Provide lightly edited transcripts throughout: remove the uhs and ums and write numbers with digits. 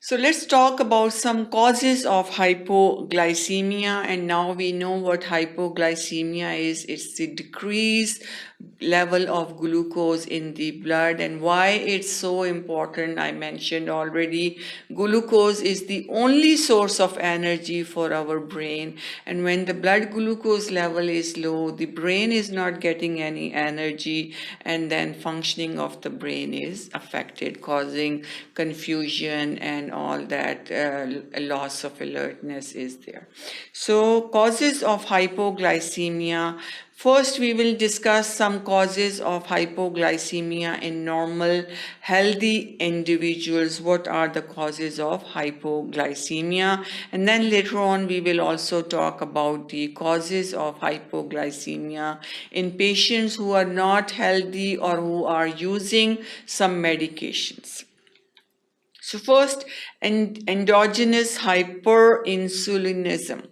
So let's talk about some causes of hypoglycemia. And now we know what hypoglycemia is. It's the decreased level of glucose in the blood, and why it's so important. I mentioned already, glucose is the only source of energy for our brain. And when the blood glucose level is low, the brain is not getting any energy, and then functioning of the brain is affected, causing confusion and all that. Loss of alertness is there. So causes of hypoglycemia. First, we will discuss some causes of hypoglycemia in normal, healthy individuals. What are the causes of hypoglycemia? And then later on, we will also talk about the causes of hypoglycemia in patients who are not healthy or who are using some medications. So first, endogenous hyperinsulinism.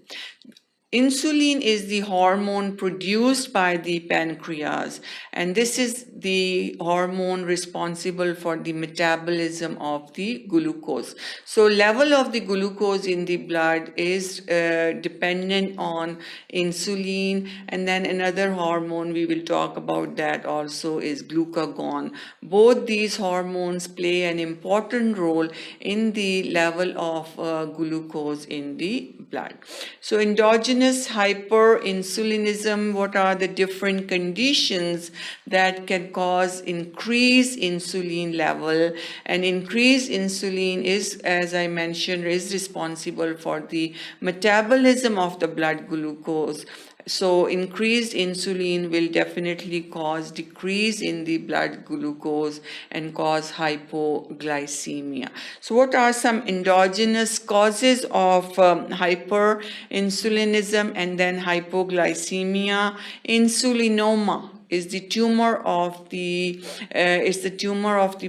Insulin is the hormone produced by the pancreas, and this is the hormone responsible for the metabolism of the glucose. So level of the glucose in the blood is dependent on insulin, and then another hormone we will talk about that also is glucagon. Both these hormones play an important role in the level of glucose in the blood. So endogenous hyperinsulinism, what are the different conditions that can cause increased insulin level? And increased insulin is, as I mentioned, is responsible for the metabolism of the blood glucose. So increased insulin will definitely cause decrease in the blood glucose and cause hypoglycemia. So what are some endogenous causes of hyperinsulinism and then hypoglycemia? Insulinoma is the tumor of the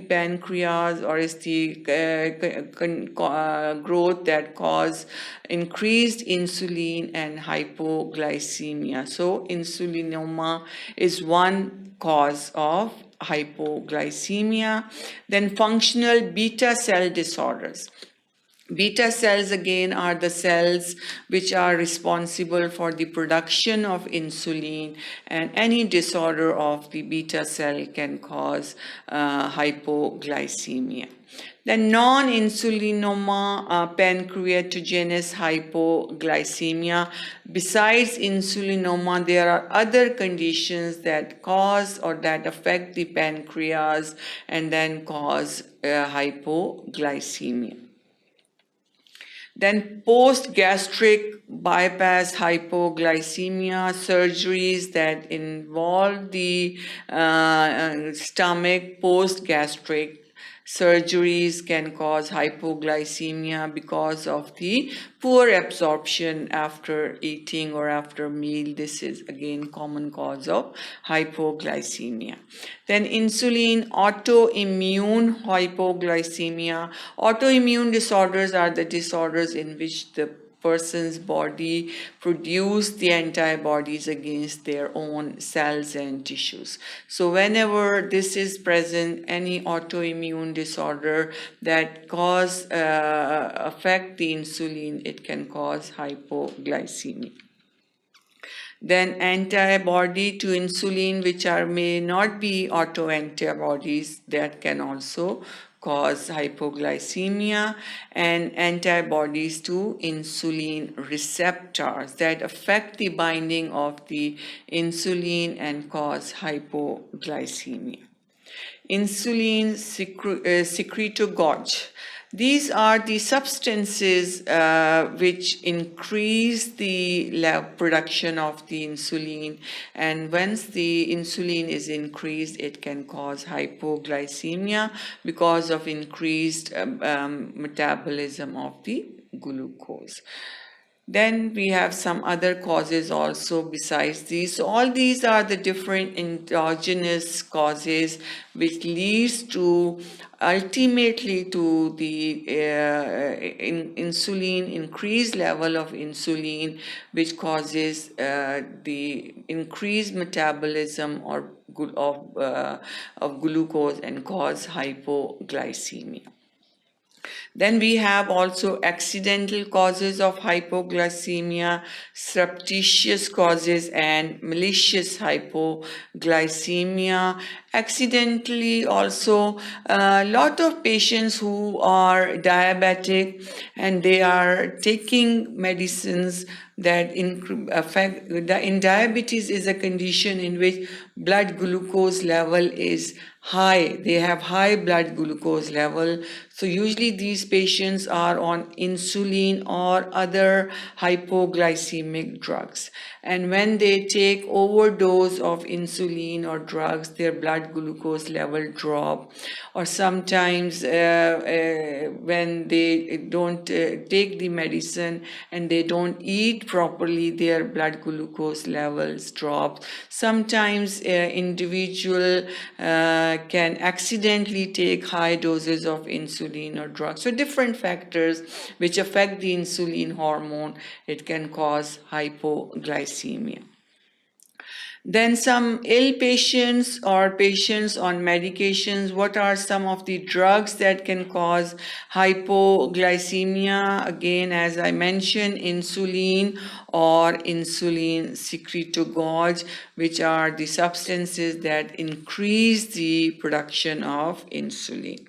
pancreas, or is the growth that cause increased insulin and hypoglycemia. So insulinoma is one cause of hypoglycemia. Then functional beta cell disorders. Beta cells again are the cells which are responsible for the production of insulin, and any disorder of the beta cell can cause hypoglycemia. The non-insulinoma pancreatogenous hypoglycemia. Besides insulinoma, there are other conditions that cause or that affect the pancreas and then cause hypoglycemia. Then post-gastric bypass hypoglycemia, surgeries that involve the stomach. Post-gastric surgeries can cause hypoglycemia because of the poor absorption after eating or after meal. This is again common cause of hypoglycemia. Then insulin autoimmune hypoglycemia. Autoimmune disorders are the disorders in which the person's body produce the antibodies against their own cells and tissues. So whenever this is present, any autoimmune disorder that affect the insulin, it can cause hypoglycemia. Then antibody to insulin, which may not be autoantibodies, that can also cause hypoglycemia, and antibodies to insulin receptors that affect the binding of the insulin and cause hypoglycemia. Insulin secretagogue. These are the substances which increase the production of the insulin, and once the insulin is increased, it can cause hypoglycemia because of increased metabolism of the glucose. Then we have some other causes also besides these. So all these are the different endogenous causes which leads to ultimately to the insulin, increased level of insulin, which causes the increased metabolism of glucose and cause hypoglycemia. Then we have also accidental causes of hypoglycemia, surreptitious causes, and malicious hypoglycemia. Accidentally also, a lot of patients who are diabetic and they are taking medicines that affect, in diabetes is a condition in which blood glucose level is high. They have high blood glucose level. So usually these patients are on insulin or other hypoglycemic drugs. And when they take overdose of insulin or drugs, their blood glucose level drop. Or sometimes when they don't take the medicine and they don't eat properly, their blood glucose levels drop. Sometimes individual can accidentally take high doses of insulin or drugs. So different factors which affect the insulin hormone, it can cause hypoglycemia. Then some ill patients or patients on medications. What are some of the drugs that can cause hypoglycemia? Again, as I mentioned, insulin or insulin secretagogues, which are the substances that increase the production of insulin.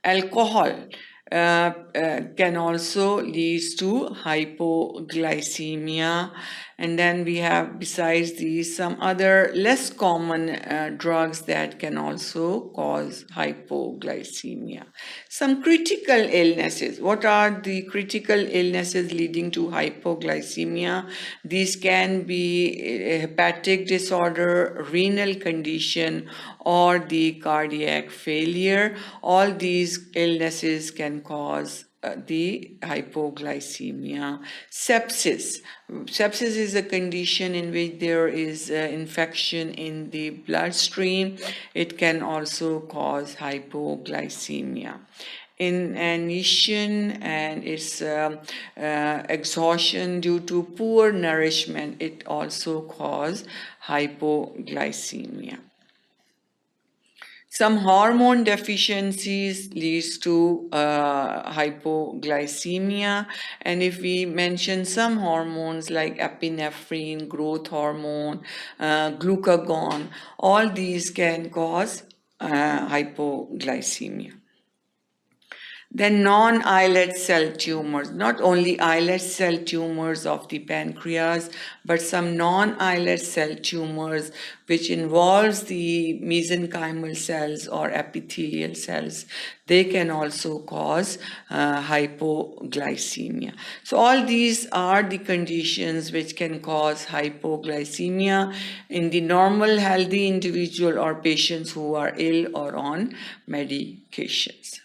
Alcohol can also lead to hypoglycemia. And then we have, besides these, some other less common drugs that can also cause hypoglycemia. Some critical illnesses. What are the critical illnesses leading to hypoglycemia? These can be hepatic disorder, renal condition, or the cardiac failure. All these illnesses can cause the hypoglycemia. Sepsis. Sepsis is a condition in which there is infection in the bloodstream. It can also cause hypoglycemia. Inanition and its exhaustion due to poor nourishment, it also causes hypoglycemia. Some hormone deficiencies leads to hypoglycemia, and if we mention some hormones like epinephrine, growth hormone, glucagon, all these can cause hypoglycemia. Then non-islet cell tumors, not only islet cell tumors of the pancreas, but some non-islet cell tumors which involves the mesenchymal cells or epithelial cells. They can also cause hypoglycemia. So all these are the conditions which can cause hypoglycemia in the normal healthy individual or patients who are ill or on medications.